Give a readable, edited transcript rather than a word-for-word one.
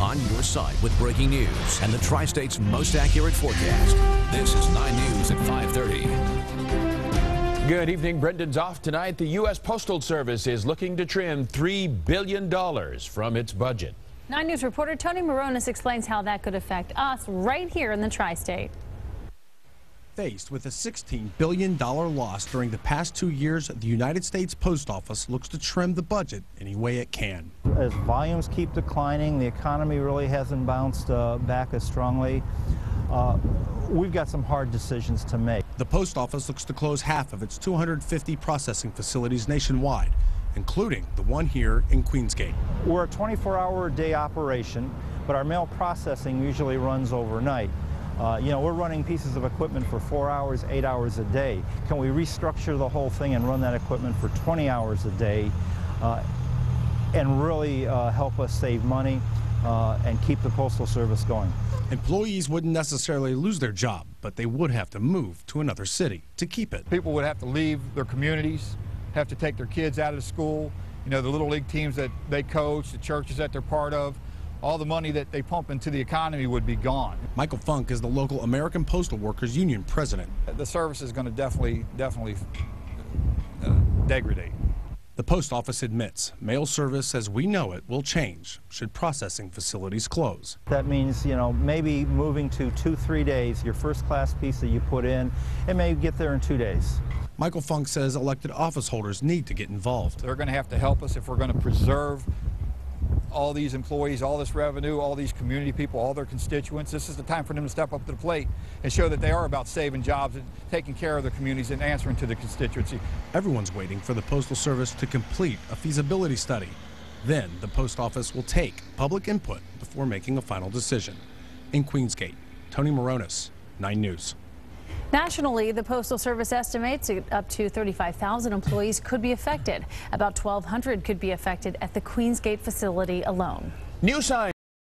on your side with breaking news and the Tri-State's most accurate forecast. This is 9 News at 5:30. Good evening. Brendan's off tonight. The U.S. Postal Service is looking to trim $3 billion from its budget. 9 News reporter Tony Mirones explains how that could affect us right here in the Tri-State. Faced with a $16 billion loss during the past 2 years, the United States Post Office looks to trim the budget any way it can. As volumes keep declining, the economy really hasn't bounced back as strongly. We've got some hard decisions to make. The Post Office looks to close half of its 250 processing facilities nationwide, including the one here in Queensgate. We're a 24-hour-a-day operation, but our mail processing usually runs overnight. We're running pieces of equipment for 4 hours, 8 hours a day. Can we restructure the whole thing and run that equipment for 20 hours a day and really help us save money and keep the Postal Service going? Employees wouldn't necessarily lose their job, but they would have to move to another city to keep it. People would have to leave their communities, have to take their kids out of school. The Little League teams that they coach, the churches that they're part of, all the money that they pump into the economy would be gone. Michael Funk is the local American Postal Workers Union president. The service is going to definitely degrade. The Post Office admits mail service as we know it will change should processing facilities close. That means, maybe moving to 2-3 days, your first class piece that you put in, it may get there in 2 days. Michael Funk says elected office holders need to get involved. They're going to have to help us if we're going to preserve all these employees, all this revenue, all these community people, all their constituents. This is the time for them to step up to the plate and show that they are about saving jobs and taking care of their communities and answering to the constituency. Everyone's waiting for the Postal Service to complete a feasibility study. Then the Post Office will take public input before making a final decision. In Queensgate, Tony Mirones, 9 News. Nationally, the Postal Service estimates up to 35,000 employees could be affected. About 1,200 could be affected at the Queensgate facility alone. New sign.